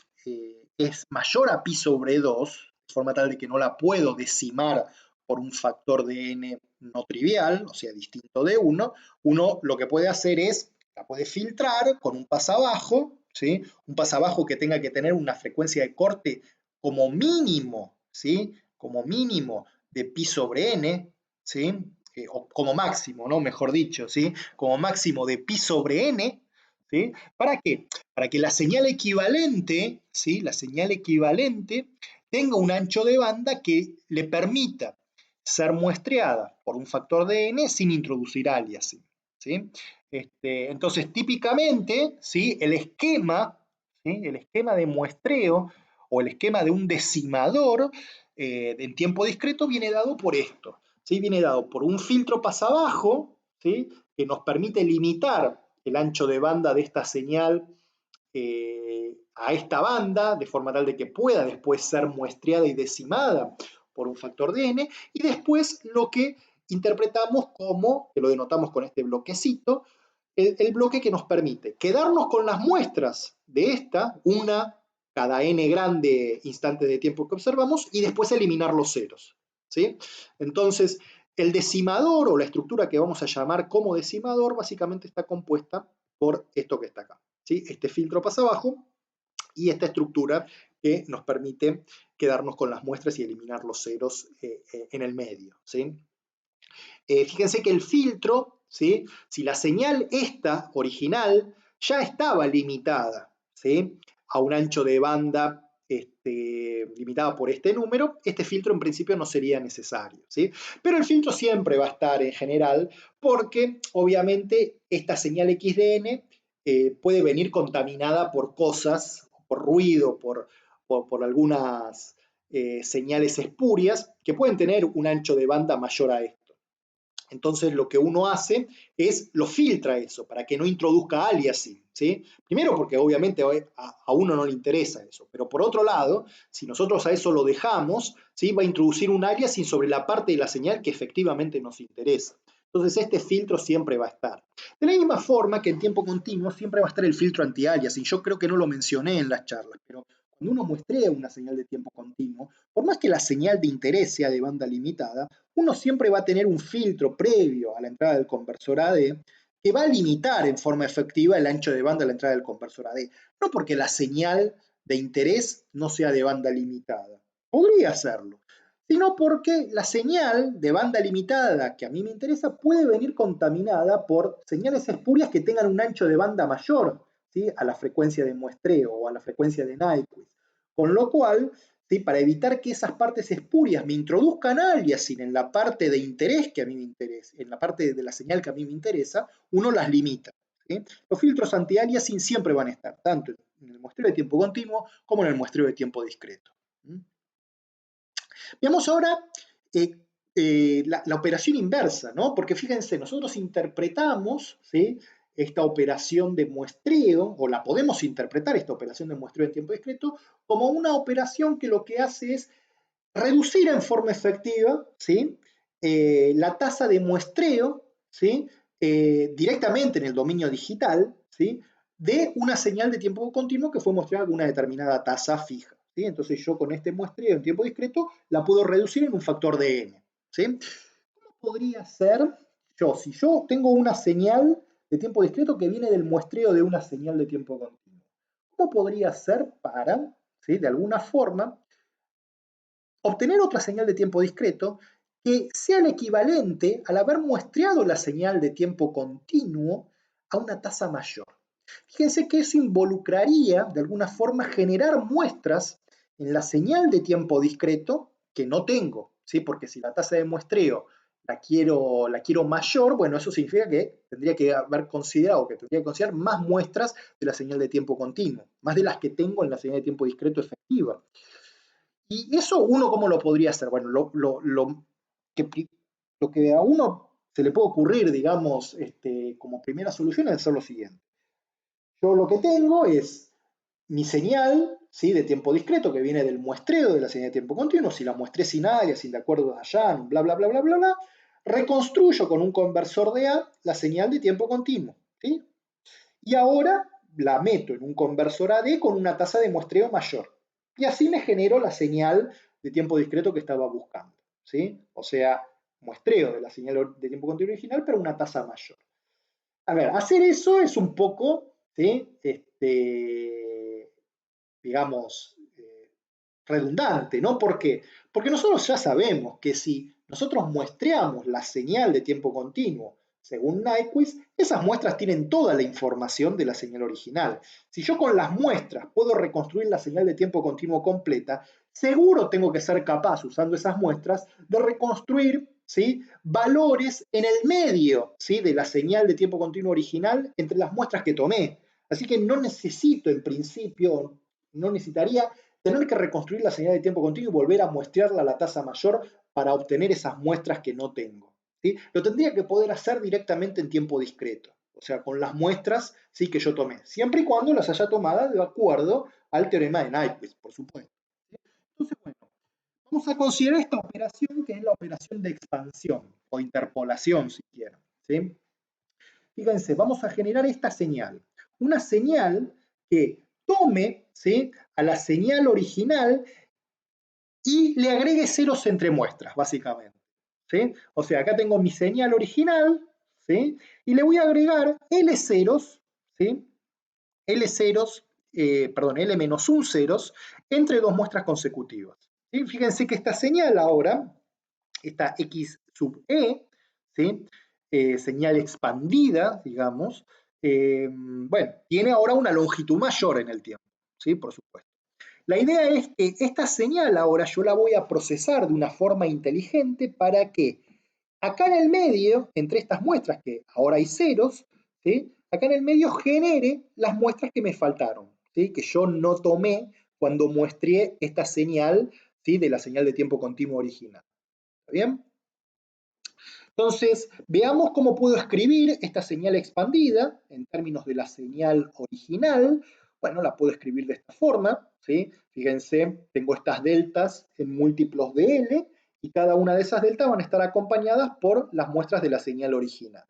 Es mayor a pi sobre 2, de forma tal de que no la puedo decimar por un factor de n no trivial, o sea, distinto de 1, uno lo que puede hacer es, la puede filtrar con un pasabajo, ¿sí? Un pasabajo que tenga que tener una frecuencia de corte como mínimo, ¿sí? Como mínimo de pi sobre n, ¿sí? O como máximo, ¿no? Mejor dicho, ¿sí? Como máximo de pi sobre n, ¿sí? ¿Para qué? Para que la señal equivalente, ¿sí? La señal equivalente tenga un ancho de banda que le permita ser muestreada por un factor de n sin introducir aliasing, ¿sí? Entonces, típicamente, ¿sí? El esquema de muestreo o el esquema de un decimador en tiempo discreto viene dado por esto. ¿Sí? Viene dado por un filtro pasabajo, ¿sí? Que nos permite limitar el ancho de banda de esta señal a esta banda, de forma tal de que pueda después ser muestreada y decimada por un factor de n, y después lo que interpretamos como, que lo denotamos con este bloquecito, el bloque que nos permite quedarnos con las muestras de esta, una cada n grande instantes de tiempo que observamos, y después eliminar los ceros. ¿Sí? Entonces, el decimador o la estructura que vamos a llamar como decimador básicamente está compuesta por esto que está acá, ¿sí? Este filtro pasa abajo y esta estructura que nos permite quedarnos con las muestras y eliminar los ceros en el medio, ¿sí? Fíjense que el filtro, ¿sí? Si la señal esta original ya estaba limitada, ¿sí? A un ancho de banda limitada por este número, este filtro en principio no sería necesario, ¿sí? Pero el filtro siempre va a estar en general porque obviamente esta señal XDN puede venir contaminada por cosas, por ruido, por algunas señales espurias que pueden tener un ancho de banda mayor a esto. Entonces lo que uno hace es lo filtra eso para que no introduzca aliasing, ¿sí? Primero porque obviamente a uno no le interesa eso, pero por otro lado, si nosotros a eso lo dejamos, ¿sí? Va a introducir un aliasing sobre la parte de la señal que efectivamente nos interesa. Entonces este filtro siempre va a estar. De la misma forma que en tiempo continuo siempre va a estar el filtro anti-aliasing. Yo creo que no lo mencioné en las charlas, pero cuando uno muestrea una señal de tiempo continuo, por más que la señal de interés sea de banda limitada, uno siempre va a tener un filtro previo a la entrada del conversor AD que va a limitar en forma efectiva el ancho de banda a la entrada del conversor AD. No porque la señal de interés no sea de banda limitada. Podría serlo. sino porque la señal de banda limitada que a mí me interesa puede venir contaminada por señales espurias que tengan un ancho de banda mayor, ¿sí?, a la frecuencia de muestreo o a la frecuencia de Nyquist. Con lo cual, ¿sí?, para evitar que esas partes espurias me introduzcan aliasing en la parte de interés que a mí me interesa, en la parte de la señal que a mí me interesa, uno las limita, ¿sí? Los filtros anti-aliasing siempre van a estar, tanto en el muestreo de tiempo continuo como en el muestreo de tiempo discreto. Veamos ahora la operación inversa, ¿no? Porque fíjense, nosotros interpretamos, ¿sí?, esta operación de muestreo, o la podemos interpretar, esta operación de muestreo en tiempo discreto, como una operación que lo que hace es reducir en forma efectiva, ¿sí?, la tasa de muestreo, ¿sí?, directamente en el dominio digital, ¿sí?, de una señal de tiempo continuo que fue muestreada con una determinada tasa fija, ¿sí? Entonces yo con este muestreo en tiempo discreto la puedo reducir en un factor de n, ¿sí? ¿Cómo podría ser si yo tengo una señal de tiempo discreto que viene del muestreo de una señal de tiempo continuo? ¿Cómo podría ser para, ¿sí?, de alguna forma, obtener otra señal de tiempo discreto que sea el equivalente al haber muestreado la señal de tiempo continuo a una tasa mayor? Fíjense que eso involucraría, de alguna forma, generar muestras en la señal de tiempo discreto que no tengo, ¿sí? Porque si la tasa de muestreo la quiero mayor, bueno, eso significa que tendría que haber considerado, que tendría que considerar más muestras de la señal de tiempo continuo, más de las que tengo en la señal de tiempo discreto efectiva. Y eso uno, ¿cómo lo podría hacer? Bueno, lo que a uno se le puede ocurrir, digamos, como primera solución es hacer lo siguiente. Yo lo que tengo es mi señal, ¿sí?, de tiempo discreto que viene del muestreo de la señal de tiempo continuo. Si la muestré sin área, sin de acuerdo a Jan, bla, bla, bla, bla, bla, bla, reconstruyo con un conversor de A la señal de tiempo continuo, ¿sí? Y ahora la meto en un conversor AD con una tasa de muestreo mayor. Y así me genero la señal de tiempo discreto que estaba buscando, ¿sí? O sea, muestreo de la señal de tiempo continuo original, pero una tasa mayor. A ver, hacer eso es un poco, ¿sí?, digamos, redundante, ¿no? ¿Por qué? Porque nosotros ya sabemos que si nosotros muestreamos la señal de tiempo continuo según Nyquist, esas muestras tienen toda la información de la señal original. Si yo con las muestras puedo reconstruir la señal de tiempo continuo completa, seguro tengo que ser capaz, usando esas muestras, de reconstruir, ¿sí?, valores en el medio, ¿sí?, de la señal de tiempo continuo original entre las muestras que tomé. Así que no necesito, en principio, no necesitaría tener que reconstruir la señal de tiempo continuo y volver a muestrearla a la tasa mayor para obtener esas muestras que no tengo, ¿sí? Lo tendría que poder hacer directamente en tiempo discreto, o sea, con las muestras, ¿sí?, que yo tomé, siempre y cuando las haya tomadas de acuerdo al teorema de Nyquist, por supuesto. Entonces, bueno, vamos a considerar esta operación que es la operación de expansión o interpolación, si quieren, ¿sí? Fíjense, vamos a generar esta señal. Una señal que tome, ¿sí?, a la señal original y le agregue ceros entre muestras, básicamente, ¿sí? O sea, acá tengo mi señal original, ¿sí?, y le voy a agregar L ceros, ¿sí?, L ceros, L-1 ceros entre dos muestras consecutivas, ¿sí? Fíjense que esta señal ahora, esta X sub E, ¿sí?, señal expandida, digamos, bueno, tiene ahora una longitud mayor en el tiempo, ¿sí?, por supuesto. La idea es que esta señal ahora yo la voy a procesar de una forma inteligente para que acá en el medio, entre estas muestras que ahora hay ceros, ¿sí?, acá en el medio genere las muestras que me faltaron, ¿sí?, que yo no tomé cuando muestré esta señal, ¿sí?, de la señal de tiempo continuo original. ¿Está bien? Entonces, veamos cómo puedo escribir esta señal expandida en términos de la señal original. Bueno, la puedo escribir de esta forma, ¿sí? Fíjense, tengo estas deltas en múltiplos de L y cada una de esas deltas van a estar acompañadas por las muestras de la señal original.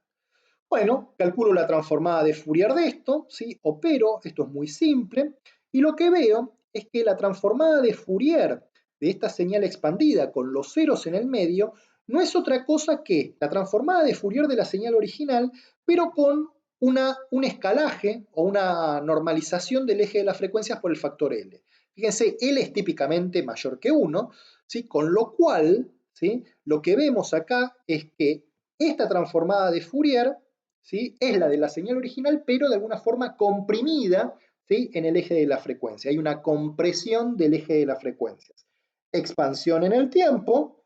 Bueno, calculo la transformada de Fourier de esto, ¿sí?, opero, esto es muy simple, y lo que veo es que la transformada de Fourier de esta señal expandida con los ceros en el medio no es otra cosa que la transformada de Fourier de la señal original, pero con un escalaje o una normalización del eje de las frecuencias por el factor L. Fíjense, L es típicamente mayor que 1, ¿sí? Con lo cual, ¿sí? Lo que vemos acá es que esta transformada de Fourier, ¿sí? Es la de la señal original, pero de alguna forma comprimida, ¿sí? En el eje de la frecuencia. Hay una compresión del eje de las frecuencias. Expansión en el tiempo,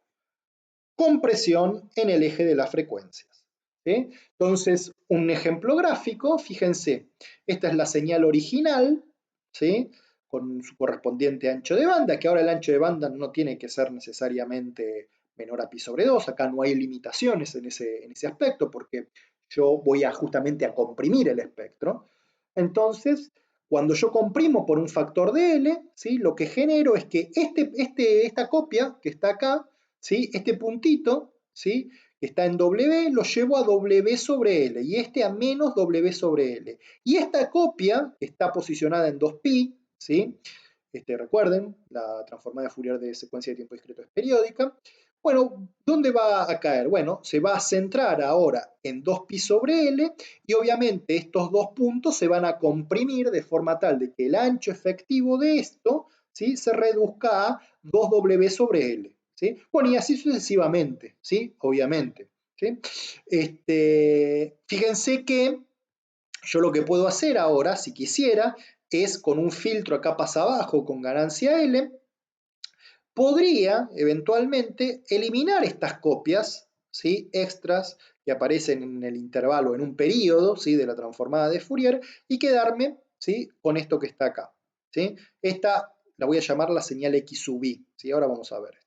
compresión en el eje de las frecuencias. ¿Sí? Entonces, un ejemplo gráfico, fíjense, esta es la señal original, ¿sí? Con su correspondiente ancho de banda, que ahora el ancho de banda no tiene que ser necesariamente menor a pi sobre 2, acá no hay limitaciones en ese aspecto, porque yo voy justamente a comprimir el espectro. Entonces, cuando yo comprimo por un factor de L, ¿sí? Lo que genero es que esta copia que está acá, ¿sí? Este puntito, ¿sí? Que está en W, lo llevo a W sobre L, y este a menos W sobre L. Y esta copia, que está posicionada en 2pi, ¿sí? Recuerden, la transformada de Fourier de secuencia de tiempo discreto es periódica. Bueno, ¿dónde va a caer? Bueno, se va a centrar ahora en 2pi sobre L, y obviamente estos dos puntos se van a comprimir de forma tal de que el ancho efectivo de esto, ¿sí? Se reduzca a 2W sobre L. ¿Sí? Bueno, y así sucesivamente, ¿sí? Obviamente. ¿Sí? Fíjense que yo lo que puedo hacer ahora, si quisiera, es con un filtro a capas abajo con ganancia L, podría eventualmente eliminar estas copias, ¿sí? Extras que aparecen en el intervalo, en un periodo, ¿sí? De la transformada de Fourier, y quedarme, ¿sí? Con esto que está acá. ¿Sí? Esta la voy a llamar la señal X sub I, ¿sí? Ahora vamos a ver.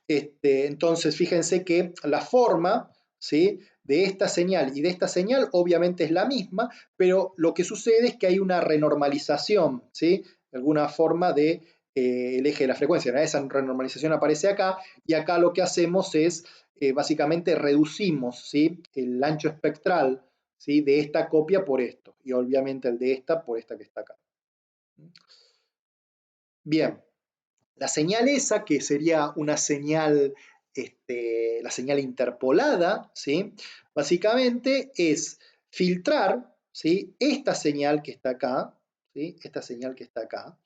Entonces, fíjense que la forma, ¿sí? De esta señal y de esta señal obviamente es la misma, pero lo que sucede es que hay una renormalización, ¿sí? De alguna forma de el eje de la frecuencia. Esa renormalización aparece acá, y acá lo que hacemos es básicamente reducimos, ¿sí? El ancho espectral, ¿sí? De esta copia por esto, y obviamente el de esta por esta que está acá. Bien. La señal esa, que sería una señal, la señal interpolada, ¿sí? Básicamente es filtrar, ¿sí? Esta señal que está acá, ¿sí? Esta señal que está acá,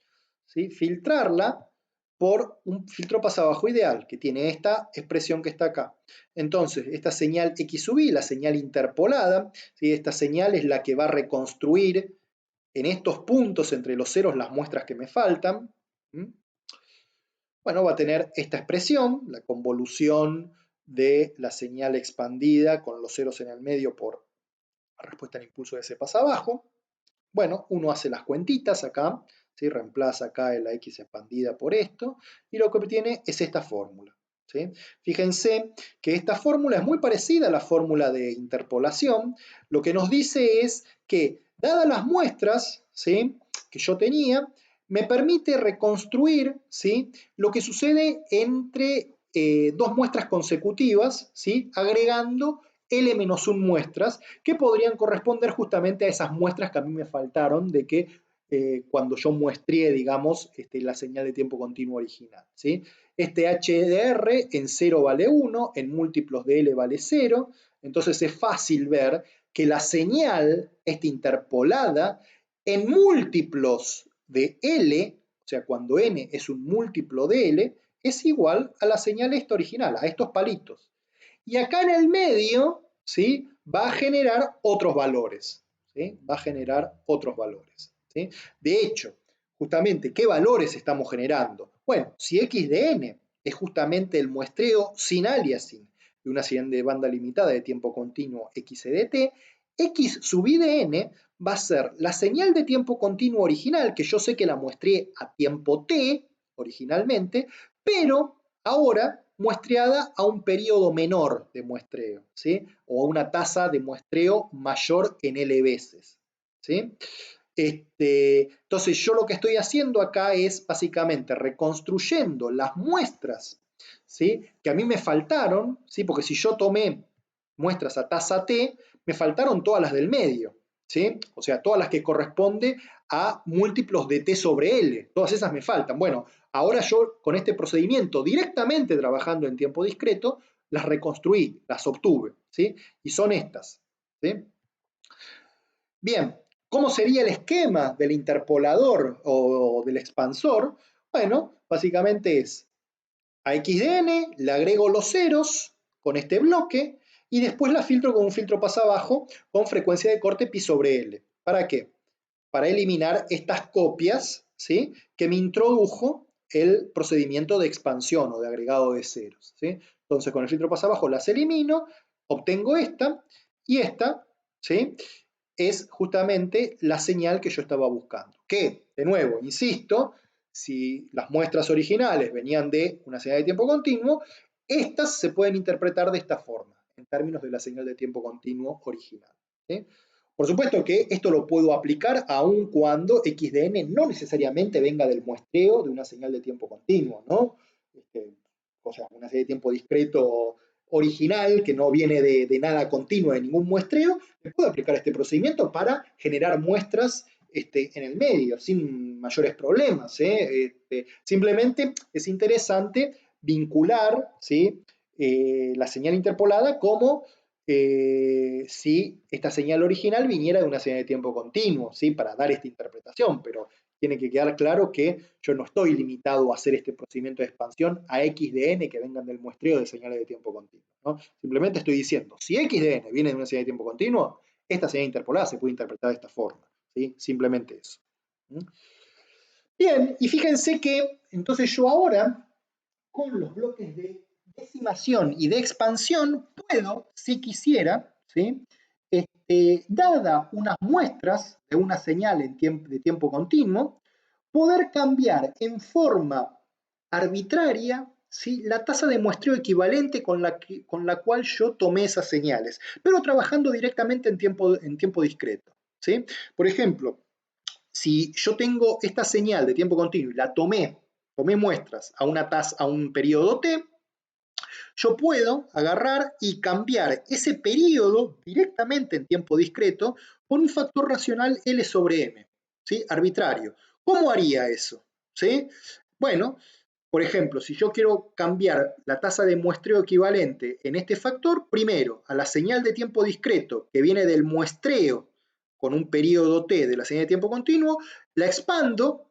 ¿sí? Filtrarla por un filtro pasabajo ideal, que tiene esta expresión que está acá. Entonces, esta señal X sub I, la señal interpolada, ¿sí? Esta señal es la que va a reconstruir en estos puntos entre los ceros las muestras que me faltan. Bueno, va a tener esta expresión, la convolución de la señal expandida con los ceros en el medio por respuesta al impulso de ese pasabajo. Bueno, uno hace las cuentitas acá, ¿sí? Reemplaza acá la X expandida por esto, y lo que obtiene es esta fórmula. ¿Sí? Fíjense que esta fórmula es muy parecida a la fórmula de interpolación. Lo que nos dice es que, dadas las muestras, ¿sí? Que yo tenía, me permite reconstruir, ¿sí? Lo que sucede entre dos muestras consecutivas, ¿sí? Agregando L-1 muestras que podrían corresponder justamente a esas muestras que a mí me faltaron de que cuando yo muestré, digamos, la señal de tiempo continuo original. ¿Sí? Este HDR en 0 vale 1, en múltiplos de L vale 0, entonces es fácil ver que la señal, interpolada, en múltiplos de L, o sea, cuando N es un múltiplo de L, es igual a la señal esta original, a estos palitos. Y acá en el medio, ¿sí? Va a generar otros valores. ¿Sí? Va a generar otros valores. ¿Sí? De hecho, justamente, ¿qué valores estamos generando? Bueno, si x de n es justamente el muestreo sin aliasing de una señal de banda limitada de tiempo continuo x de t, x sub i de n va a ser la señal de tiempo continuo original, que yo sé que la muestré a tiempo t originalmente, pero ahora muestreada a un periodo menor de muestreo, ¿sí? O a una tasa de muestreo mayor en L veces, ¿sí? Entonces yo lo que estoy haciendo acá es básicamente reconstruyendo las muestras, ¿sí? Que a mí me faltaron, ¿sí? Porque si yo tomé muestras a tasa T, me faltaron todas las del medio, ¿sí? O sea, todas las que corresponden a múltiplos de T sobre L, todas esas me faltan. Bueno, ahora yo con este procedimiento, directamente trabajando en tiempo discreto, las reconstruí, las obtuve, ¿sí? Y son estas, ¿sí? Bien, ¿Cómo sería el esquema del interpolador o del expansor? Bueno, básicamente es a x de n, le agrego los ceros con este bloque y después la filtro con un filtro pasabajo con frecuencia de corte pi sobre L. ¿Para qué? Para eliminar estas copias, ¿sí?, que me introdujo el procedimiento de expansión o de agregado de ceros, ¿sí? Entonces con el filtro pasabajo las elimino, obtengo esta y esta, ¿sí?, es justamente la señal que yo estaba buscando. Que, de nuevo, insisto, si las muestras originales venían de una señal de tiempo continuo, estas se pueden interpretar de esta forma, en términos de la señal de tiempo continuo original, ¿sí? Por supuesto que esto lo puedo aplicar aun cuando x de n no necesariamente venga del muestreo de una señal de tiempo continuo, ¿no? O sea, una serie de tiempo discreto original que no viene de nada continuo, de ningún muestreo, me puedo aplicar este procedimiento para generar muestras en el medio, sin mayores problemas. Simplemente es interesante vincular, ¿sí?, la señal interpolada como si esta señal original viniera de una señal de tiempo continuo, ¿sí?, para dar esta interpretación, pero tiene que quedar claro que yo no estoy limitado a hacer este procedimiento de expansión a x de n que vengan del muestreo de señales de tiempo continuo, ¿no? Simplemente estoy diciendo, si x de n viene de una señal de tiempo continuo, esta señal interpolada se puede interpretar de esta forma, ¿sí? Simplemente eso. Bien, y fíjense que entonces yo ahora, con los bloques de decimación y de expansión, puedo, si quisiera, ¿sí?, dada unas muestras de una señal de tiempo continuo, poder cambiar en forma arbitraria, ¿sí?, la tasa de muestreo equivalente con la cual yo tomé esas señales, pero trabajando directamente en tiempo discreto, ¿sí? Por ejemplo, si yo tengo esta señal de tiempo continuo y la tomé muestras a un periodo t, yo puedo agarrar y cambiar ese periodo directamente en tiempo discreto por un factor racional L sobre M, ¿sí?, arbitrario. ¿Cómo haría eso? ¿Sí? Bueno, por ejemplo, si yo quiero cambiar la tasa de muestreo equivalente en este factor, primero, a la señal de tiempo discreto que viene del muestreo con un periodo t de la señal de tiempo continuo, la expando,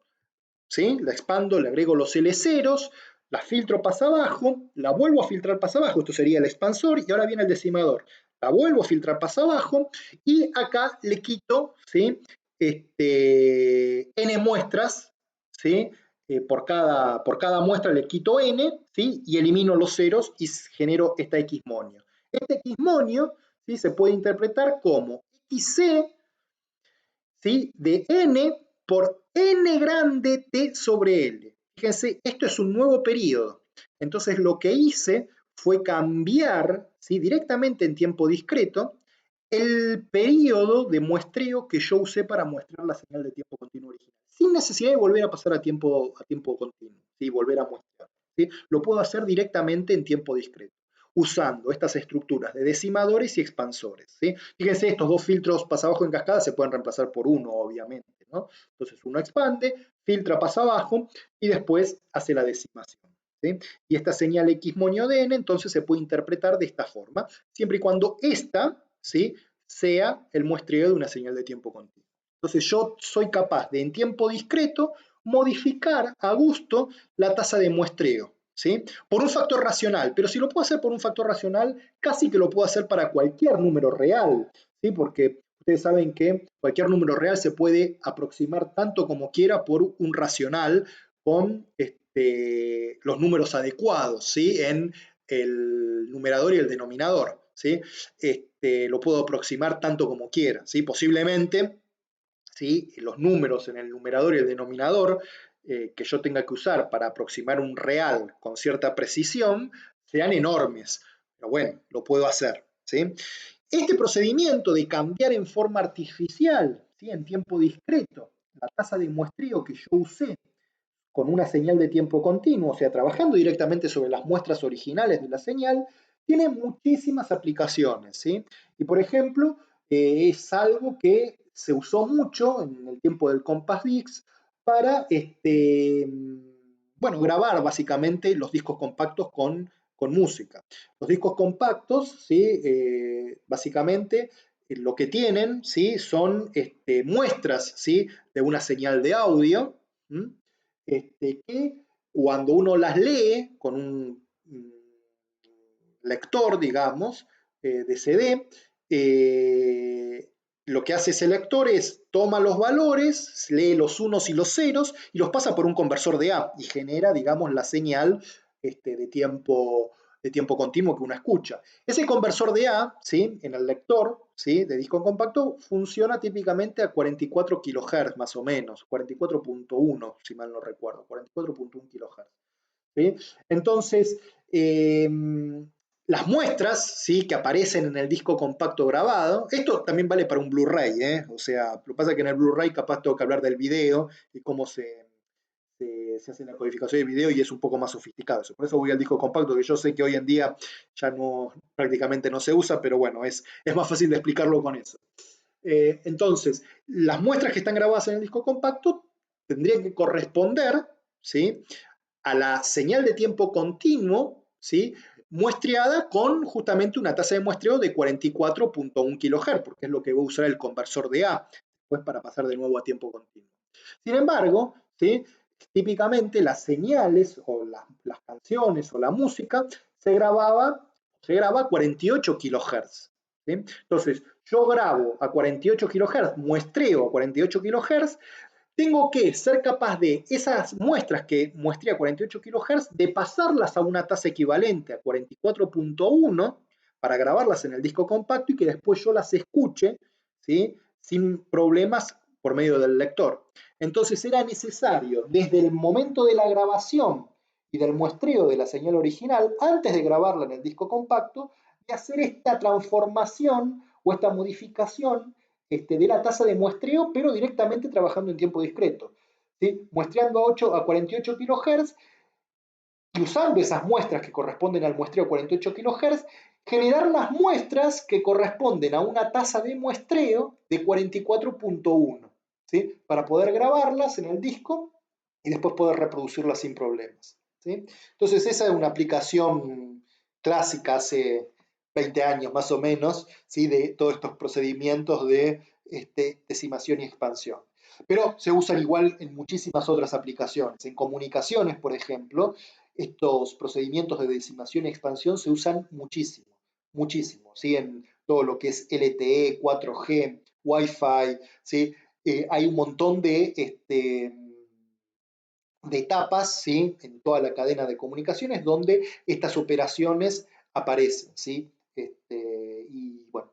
¿sí?, la expando, le agrego los L ceros, la filtro pasa abajo, la vuelvo a filtrar pasa abajo, esto sería el expansor, y ahora viene el decimador. La vuelvo a filtrar pasa abajo, y acá le quito, ¿sí?, n muestras, ¿sí?, por cada muestra le quito n, ¿sí?, y elimino los ceros y genero esta x-monio. Este x-monio, ¿sí?, se puede interpretar como xc, ¿sí?, de n por n grande t sobre L. Fíjense, esto es un nuevo periodo. Entonces lo que hice fue cambiar, ¿sí?, directamente en tiempo discreto el periodo de muestreo que yo usé para muestrar la señal de tiempo continuo original, sin necesidad de volver a pasar a tiempo continuo, ¿sí?, volver a muestrar, ¿sí? Lo puedo hacer directamente en tiempo discreto, usando estas estructuras de decimadores y expansores, ¿sí? Fíjense, estos dos filtros pasa abajo en cascada se pueden reemplazar por uno, obviamente, ¿no? Entonces uno expande, filtra pasa abajo y después hace la decimación, ¿sí? Y esta señal x-monio de n entonces se puede interpretar de esta forma, siempre y cuando esta, ¿sí?, sea el muestreo de una señal de tiempo continuo. Entonces yo soy capaz de, en tiempo discreto, modificar a gusto la tasa de muestreo, ¿sí?, por un factor racional, pero si lo puedo hacer por un factor racional, casi que lo puedo hacer para cualquier número real, ¿sí?, porque ustedes saben que cualquier número real se puede aproximar tanto como quiera por un racional con los números adecuados, ¿sí?, en el numerador y el denominador, ¿sí? Lo puedo aproximar tanto como quiera, ¿sí? Posiblemente, ¿sí?, los números en el numerador y el denominador que yo tenga que usar para aproximar un real con cierta precisión sean enormes, pero bueno, lo puedo hacer, ¿sí? Este procedimiento de cambiar en forma artificial, ¿sí?, en tiempo discreto, la tasa de muestreo que yo usé con una señal de tiempo continuo, o sea, trabajando directamente sobre las muestras originales de la señal, tiene muchísimas aplicaciones, ¿sí? Y por ejemplo, es algo que se usó mucho en el tiempo del Compass Disc para, bueno, grabar básicamente los discos compactos con música. Los discos compactos, ¿sí?, básicamente lo que tienen, ¿sí? Son muestras, ¿sí? De una señal de audio, que cuando uno las lee con un lector, digamos, de CD, lo que hace ese lector es toma los valores, lee los unos y los ceros y los pasa por un conversor de A y genera, digamos, la señal de tiempo continuo que uno escucha. Ese conversor de A, ¿sí? En el lector, ¿sí? De disco compacto funciona típicamente a 44 kHz más o menos, 44.1 si mal no recuerdo, 44.1 kHz. ¿Sí? Entonces, las muestras, ¿sí? Que aparecen en el disco compacto grabado, esto también vale para un Blu-ray, o sea, lo que pasa es que en el Blu-ray capaz tengo que hablar del video y cómo se hace la codificación del video y es un poco más sofisticado eso. Por eso voy al disco compacto, que yo sé que hoy en día ya no, prácticamente no se usa, pero bueno, es más fácil de explicarlo con eso. Entonces, las muestras que están grabadas en el disco compacto tendrían que corresponder, ¿sí? A la señal de tiempo continuo, ¿sí? Muestreada con justamente una tasa de muestreo de 44.1 kHz, porque es lo que va a usar el conversor de A, después para pasar de nuevo a tiempo continuo. Sin embargo, ¿sí? Típicamente las señales o las canciones o la música se graba a 48 kHz. ¿Sí? Entonces, yo grabo a 48 kHz, muestreo a 48 kHz, tengo que ser capaz de esas muestras que muestré a 48 kHz, de pasarlas a una tasa equivalente a 44.1 para grabarlas en el disco compacto y que después yo las escuche, ¿sí? Sin problemas por medio del lector. Entonces era necesario, desde el momento de la grabación y del muestreo de la señal original, antes de grabarla en el disco compacto, de hacer esta transformación o esta modificación de la tasa de muestreo, pero directamente trabajando en tiempo discreto. ¿Sí? Muestreando a 48 kHz y usando esas muestras que corresponden al muestreo a 48 kHz, generar las muestras que corresponden a una tasa de muestreo de 44.1, ¿sí? Para poder grabarlas en el disco y después poder reproducirlas sin problemas. ¿Sí? Entonces esa es una aplicación clásica hace 20 años más o menos, ¿sí? De todos estos procedimientos de decimación y expansión. Pero se usan igual en muchísimas otras aplicaciones. En comunicaciones, por ejemplo, estos procedimientos de decimación y expansión se usan muchísimo, muchísimo, ¿sí? En todo lo que es LTE, 4G, Wi-Fi, ¿sí? Hay un montón de etapas, ¿sí? En toda la cadena de comunicaciones donde estas operaciones aparecen, ¿sí? Y bueno,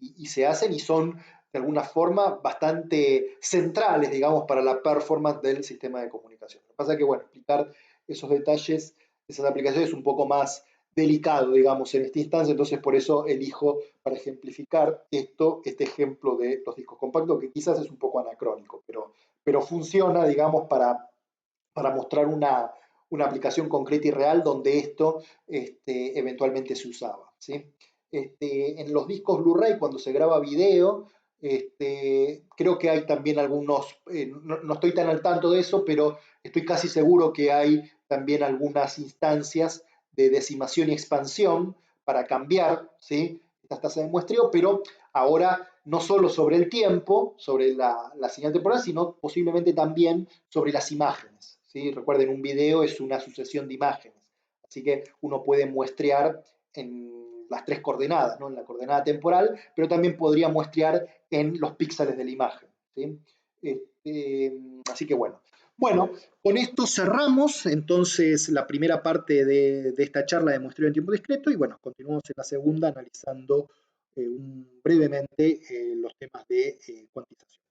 y se hacen y son de alguna forma bastante centrales, digamos, para la performance del sistema de comunicación. Lo que pasa es que, bueno, explicar esos detalles, esas aplicaciones es un poco más delicado, digamos, en esta instancia, entonces por eso elijo para ejemplificar este ejemplo de los discos compactos, que quizás es un poco anacrónico, pero funciona, digamos, para mostrar una aplicación concreta y real donde esto eventualmente se usaba. ¿Sí? En los discos Blu-ray, cuando se graba video, creo que hay también algunos, no estoy tan al tanto de eso, pero estoy casi seguro que hay también algunas instancias de decimación y expansión para cambiar, ¿sí? Estas tasas de muestreo, pero ahora no solo sobre el tiempo, sobre la señal temporal, sino posiblemente también sobre las imágenes. ¿Sí? Recuerden, un video es una sucesión de imágenes, así que uno puede muestrear en las tres coordenadas, ¿no? En la coordenada temporal, pero también podría muestrear en los píxeles de la imagen. ¿Sí? Así que bueno. Bueno, con esto cerramos entonces la primera parte de esta charla de muestreo en tiempo discreto y bueno, continuamos en la segunda analizando brevemente los temas de cuantización.